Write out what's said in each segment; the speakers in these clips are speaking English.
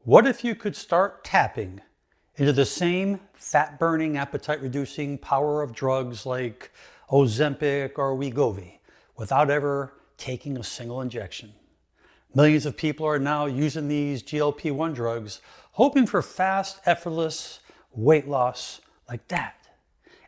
What if you could start tapping into the same fat-burning, appetite-reducing power of drugs like Ozempic or Wegovy without ever taking a single injection? Millions of people are now using these GLP-1 drugs, hoping for fast, effortless weight loss like that.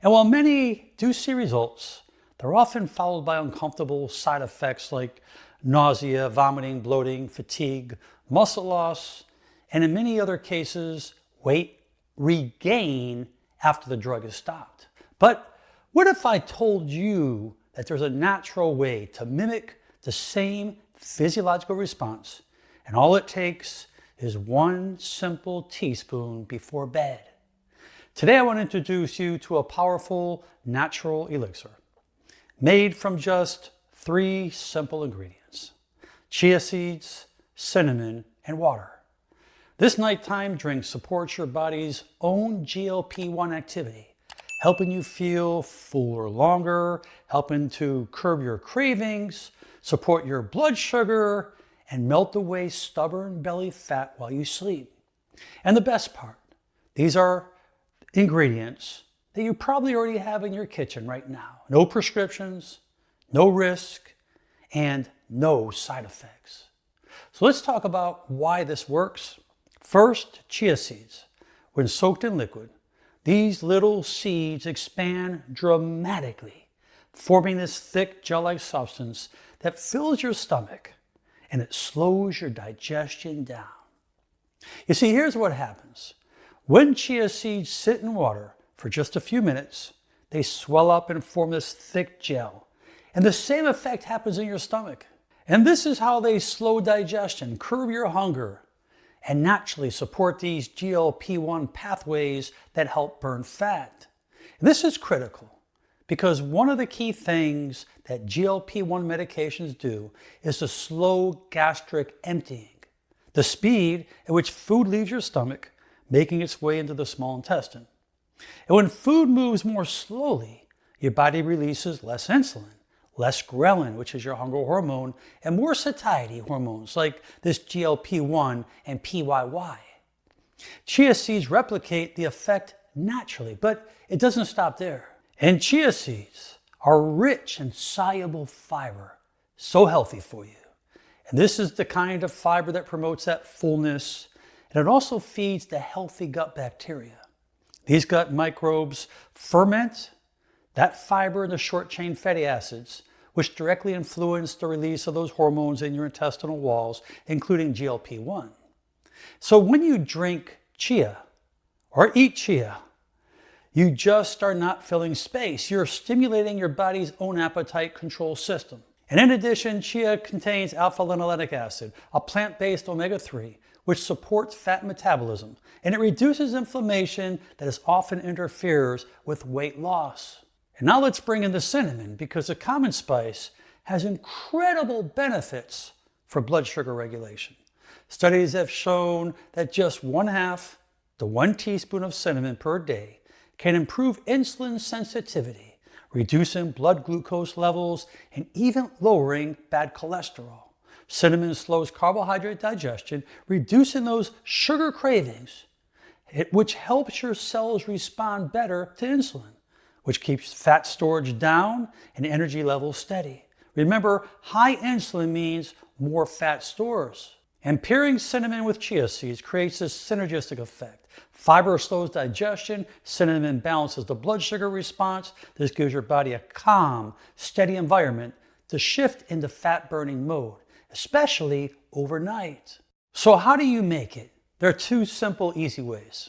And while many do see results, they're often followed by uncomfortable side effects like nausea, vomiting, bloating, fatigue, muscle loss, and in many other cases, weight regain after the drug is stopped. But what if I told you that there's a natural way to mimic the same physiological response, and all it takes is one simple teaspoon before bed? Today I want to introduce you to a powerful natural elixir made from just 3 simple ingredients: chia seeds, cinnamon, and water. This nighttime drink supports your body's own GLP-1 activity, helping you feel fuller longer, helping to curb your cravings, support your blood sugar, and melt away stubborn belly fat while you sleep. And the best part, these are ingredients that you probably already have in your kitchen right now. No prescriptions, no risk, and no side effects. So let's talk about why this works. First, chia seeds. When soaked in liquid, these little seeds expand dramatically, forming this thick gel-like substance that fills your stomach, and it slows your digestion down. You see, here's what happens. When chia seeds sit in water for just a few minutes, they swell up and form this thick gel. And the same effect happens in your stomach. And this is how they slow digestion, curb your hunger, and naturally support these GLP-1 pathways that help burn fat. And this is critical because one of the key things that GLP-1 medications do is to slow gastric emptying, the speed at which food leaves your stomach, making its way into the small intestine. And when food moves more slowly, your body releases less insulin, less ghrelin, which is your hunger hormone, and more satiety hormones like this GLP-1 and PYY. Chia seeds replicate the effect naturally, but it doesn't stop there. And chia seeds are rich in soluble fiber, so healthy for you. And this is the kind of fiber that promotes that fullness, and it also feeds the healthy gut bacteria. These gut microbes ferment that fiber into short-chain fatty acids, which directly influence the release of those hormones in your intestinal walls, including GLP-1. So when you drink chia or eat chia, you just are not filling space. You're stimulating your body's own appetite control system. And in addition, chia contains alpha-linolenic acid, a plant-based omega-3, which supports fat metabolism, and it reduces inflammation that often interferes with weight loss. And now let's bring in the cinnamon, because the common spice has incredible benefits for blood sugar regulation. Studies have shown that just 1/2 to 1 teaspoon of cinnamon per day can improve insulin sensitivity, reducing blood glucose levels, and even lowering bad cholesterol. Cinnamon slows carbohydrate digestion, reducing those sugar cravings, which helps your cells respond better to insulin, which keeps fat storage down and energy levels steady. Remember, high insulin means more fat stores. And pairing cinnamon with chia seeds creates this synergistic effect. Fiber slows digestion, cinnamon balances the blood sugar response. This gives your body a calm, steady environment to shift into fat-burning mode, especially overnight. So how do you make it? There are 2 simple, easy ways.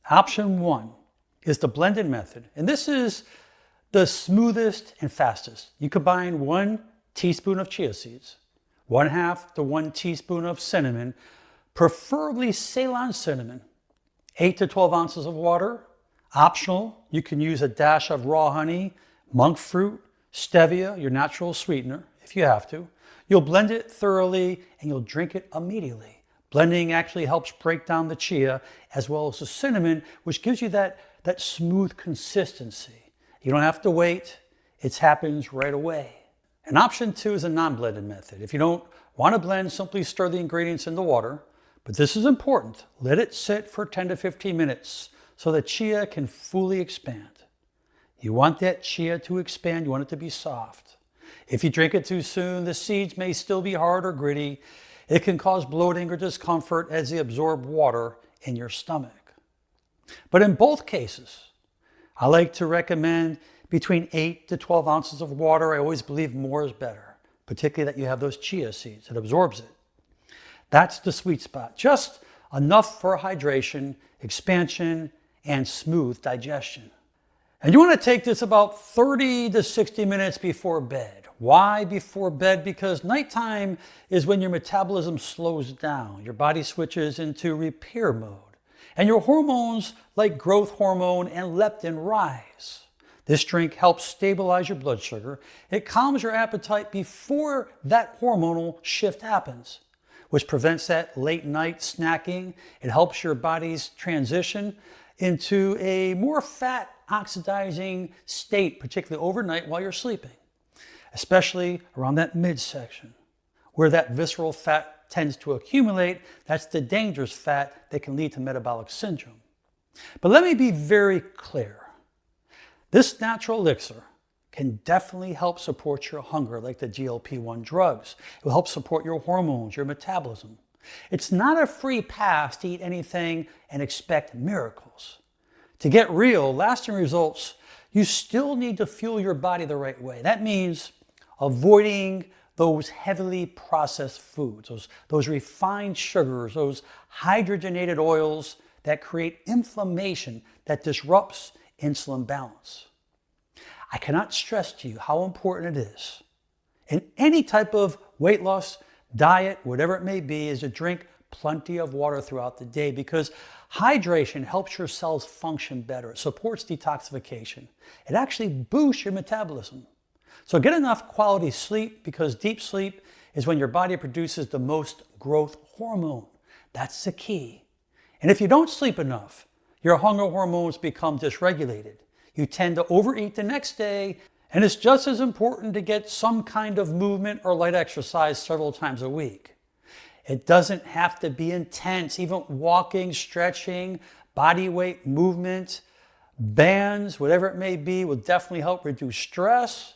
Option 1 is the blended method, and this is the smoothest and fastest. You combine 1 teaspoon of chia seeds, 1/2 to 1 teaspoon of cinnamon, preferably Ceylon cinnamon, 8 to 12 ounces of water. Optional, you can use a dash of raw honey, monk fruit, stevia, your natural sweetener, if you have to. You'll blend it thoroughly and you'll drink it immediately. Blending actually helps break down the chia as well as the cinnamon, which gives you that smooth consistency. You don't have to wait. It happens right away. And option 2 is a non-blended method. If you don't want to blend, simply stir the ingredients into water, But this is important. Let it sit for 10 to 15 minutes so the chia can fully expand. You want that chia to expand. You want it to be soft. If you drink it too soon, the seeds may still be hard or gritty. It can cause bloating or discomfort as they absorb water in your stomach. But in both cases, I like to recommend between 8 to 12 ounces of water. I always believe more is better, particularly that you have those chia seeds. It absorbs it. That's the sweet spot. Just enough for hydration, expansion, and smooth digestion. And you want to take this about 30 to 60 minutes before bed. Why before bed? Because nighttime is when your metabolism slows down. Your body switches into repair mode. And your hormones like growth hormone and leptin rise. This drink helps stabilize your blood sugar. It calms your appetite before that hormonal shift happens, which prevents that late night snacking. It helps your body's transition into a more fat oxidizing state, particularly overnight while you're sleeping, especially around that midsection where that visceral fat tends to accumulate. That's the dangerous fat that can lead to metabolic syndrome. But let me be very clear. This natural elixir can definitely help support your hunger, like the GLP-1 drugs. It will help support your hormones, your metabolism. It's not a free pass to eat anything and expect miracles. To get real, lasting results, you still need to fuel your body the right way. That means avoiding those heavily processed foods, those refined sugars, those hydrogenated oils that create inflammation that disrupts insulin balance. I cannot stress to you how important it is in any type of weight loss diet, whatever it may be, is to drink plenty of water throughout the day, because hydration helps your cells function better. It supports detoxification. It actually boosts your metabolism. So get enough quality sleep, because deep sleep is when your body produces the most growth hormone. That's the key. And if you don't sleep enough, your hunger hormones become dysregulated. You tend to overeat the next day, and it's just as important to get some kind of movement or light exercise several times a week. It doesn't have to be intense. Even walking, stretching, body weight movement, bands, whatever it may be, will definitely help reduce stress.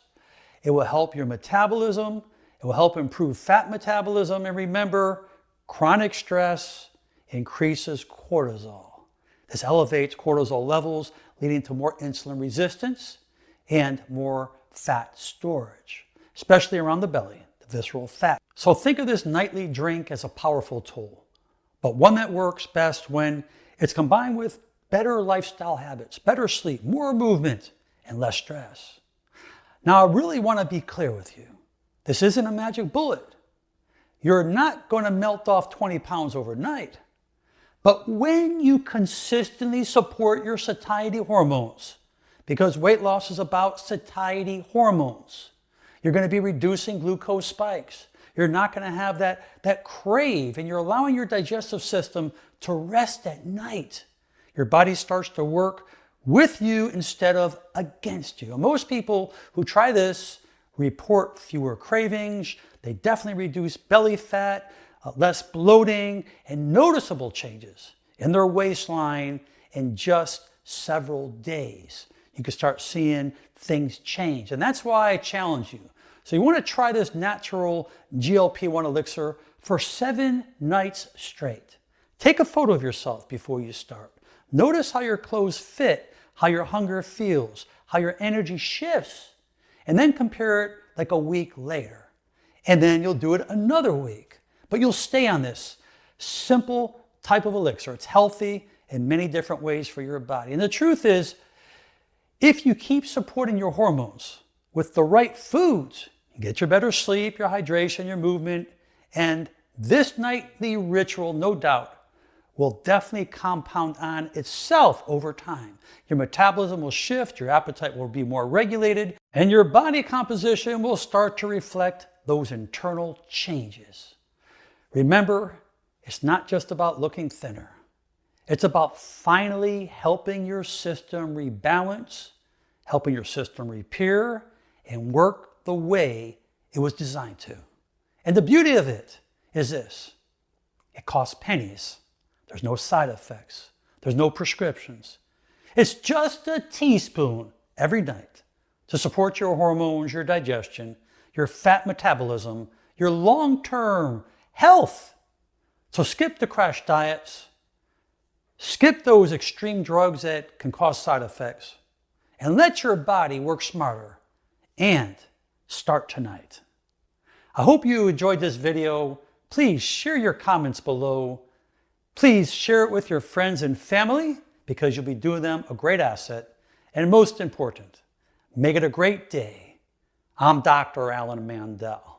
It will help your metabolism. It will help improve fat metabolism. And remember, chronic stress increases cortisol. This elevates cortisol levels, leading to more insulin resistance and more fat storage, especially around the belly, the visceral fat. So think of this nightly drink as a powerful tool, but one that works best when it's combined with better lifestyle habits, better sleep, more movement, and less stress. Now, I really want to be clear with you. This isn't a magic bullet. You're not going to melt off 20 pounds overnight. But when you consistently support your satiety hormones, because weight loss is about satiety hormones, you're going to be reducing glucose spikes. You're not going to have that crave, and you're allowing your digestive system to rest at night. Your body starts to work with you instead of against you. And most people who try this report fewer cravings. They definitely reduce belly fat, less bloating, and noticeable changes in their waistline in just several days. You can start seeing things change. And that's why I challenge you. So you want to try this natural GLP-1 elixir for 7 nights straight. Take a photo of yourself before you start. Notice how your clothes fit, how your hunger feels, how your energy shifts, and then compare it like a week later. And then you'll do it another week. But you'll stay on this simple type of elixir. It's healthy in many different ways for your body. And the truth is, if you keep supporting your hormones with the right foods, you get your better sleep, your hydration, your movement, and this nightly ritual, no doubt, will definitely compound on itself over time. Your metabolism will shift, your appetite will be more regulated, and your body composition will start to reflect those internal changes. Remember, it's not just about looking thinner. It's about finally helping your system rebalance, helping your system repair, and work the way it was designed to. And the beauty of it is this. It costs pennies. There's no side effects. There's no prescriptions. It's just a teaspoon every night to support your hormones, your digestion, your fat metabolism, your long-term health. So skip the crash diets. Skip those extreme drugs that can cause side effects. And let your body work smarter. And start tonight. I hope you enjoyed this video. Please share your comments below. Please share it with your friends and family because you'll be doing them a great asset. And most important, make it a great day. I'm Dr. Alan Mandell.